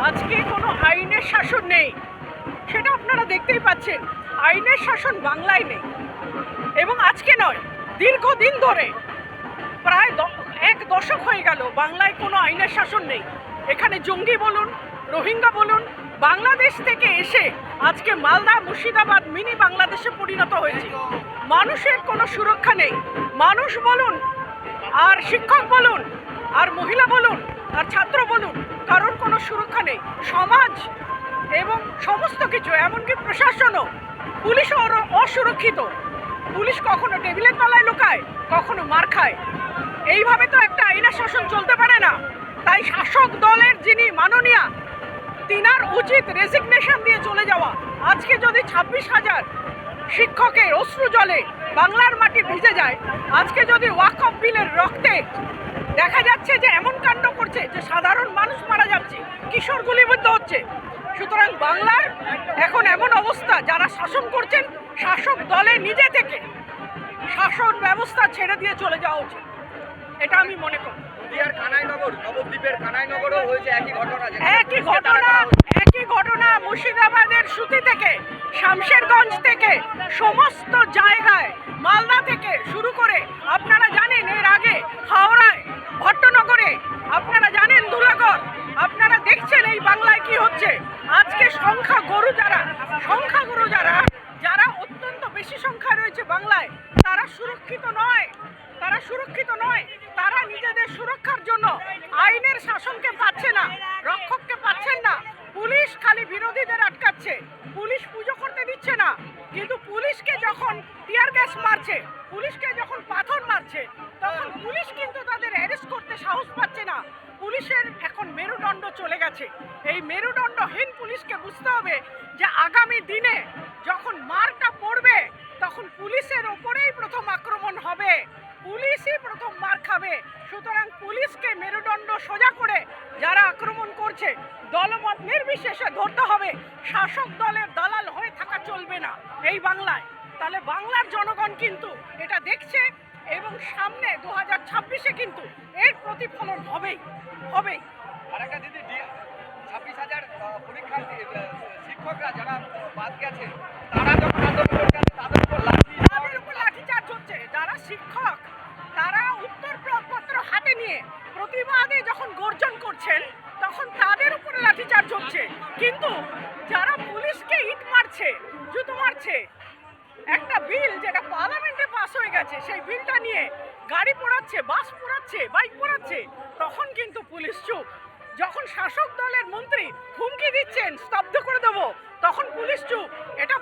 আজকে কোনো আইনের শাসন নেই, সেটা আপনারা দেখতেই পাচ্ছেন। আইনের শাসন বাংলায় নেই, এবং আজকে নয়, দীর্ঘদিন ধরে প্রায় এক দশক হয়ে গেল বাংলায় কোনো আইনের শাসন নেই। এখানে জঙ্গি বলুন, রোহিঙ্গা বলুন, বাংলাদেশ থেকে এসে আজকে মালদা মুর্শিদাবাদ মিনি বাংলাদেশে পরিণত হয়েছে। মানুষের কোনো সুরক্ষা নেই। মানুষ বলুন, আর শিক্ষক বলুন, আর মহিলা বলুন, আর ছাত্র বলুন, কারোর কোনো সুরক্ষা নেই। সমাজ এবং সমস্ত কিছু, এমনকি প্রশাসনও, পুলিশও অসুরক্ষিত। পুলিশ কখনো টেবিলের তলায় লুকায়, কখনো মার খায়। এইভাবে তো একটা আইনের শাসন চলতে পারে না। তাই শাসক দলের যিনি মাননীয়া, তিনার উচিত রেজিগনেশন দিয়ে চলে যাওয়া। আজকে যদি 26,000 শিক্ষকের অশ্রু জলে বাংলার মাটি ভিজে যায়, আজকে যদি ওয়াকফ বিলের রক্তে দেখা যাচ্ছে যে এমন কাণ্ড করছে যে সাধারণ মানুষ মারা যাচ্ছে, কিশোর গুলিবিদ্ধ হচ্ছে, সুতরাং বাংলার এখন এমন অবস্থা, যারা শাসন করছেন শাসক দলে নিজে থেকে শাসন ব্যবস্থা ছেড়ে দিয়ে চলে যাওয়া উচিত, এটা আমি মনে করি। একই ঘটনা মুর্শিদাবাদের সুতি থেকে, শামশেরগঞ্জ থেকে, সমস্ত জায়গায়, মালদা থেকে শুরু করে, আপনারা জানেন এর আগে হাওড়ায়, ভট্টনগরে, আপনারা জানেন ধুলাগড়, আপনারা দেখছেন এই বাংলায় কি হচ্ছে। আজকে সংখ্যাগুরু যারা অত্যন্ত বেশি সংখ্যায় রয়েছে বাংলায়, তারা সুরক্ষিত নয়। তারা নিজেদের সুরক্ষার জন্য আইনের শাসনকে পাচ্ছে না, রক্ষককে পাচ্ছেন না। পুলিশ খালি বিরোধীদের আটকাচ্ছে, পুলিশ পুজো করতে দিচ্ছে না। কিন্তু পুলিশকে যখন টিয়ার গ্যাস মারছে, পুলিশকে যখন পাথর মারছে, তখন পুলিশ কিন্তু তাদের অ্যারেস্ট করতে সাহস পাচ্ছে না। পুলিশের এখন মেরুদণ্ড চলে গেছে। এই মেরুদণ্ডহীন পুলিশকে বুঝতে হবে যে আগামী দিনে যখন মারটা পড়বে, তখন পুলিশের ওপরেই প্রথম আক্রমণ হবে, পুলিশই প্রথম মার খাবে। সুতরাং পুলিশকে মেরুদণ্ড সোজা করে যারা আক্রমণ করছে, দলমত নির্বিশেষে ধরতে হবে। শাসক দলের দালাল হয়ে থাকা চলবে না এই বাংলায়। তাহলে বাংলার জনগণ কিন্তু এটা দেখছে, এবং সামনে 2026-এ কিন্তু এর প্রতিফলন হবেই। আরেকটা দিদি, 26,000 পরীক্ষার্থী শিক্ষকরা যারা বাদ গেছে, তারা যখন আন্দোলন করছে তাদের উপর লাঠিচার্জ হচ্ছে। যারা শিক্ষক, তারা উত্তরপত্র হাতে নিয়ে প্রতিবাদে যখন গর্জন করছেন, তখন তাদের উপরে লাঠিচার্জ হচ্ছে। কিন্তু যারা পুলিশকে ইট মারছে, জুতো মারছে, একটা বিল যেটা পার্লামেন্টে পাস হয়ে গেছে, সেই বিলটা নিয়ে গাড়ি পোড়াচ্ছে, বাস পোড়াচ্ছে, বাইক পোড়াচ্ছে, তখন কিন্তু পুলিশ চুপ। যখন শাসক দলের মন্ত্রী হুমকি দিচ্ছেন স্তব্ধ করে দেবো, তখন পুলিশ চুপ। এটা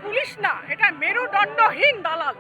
পুলিশ না, এটা মেরুদণ্ডহীন দালাল।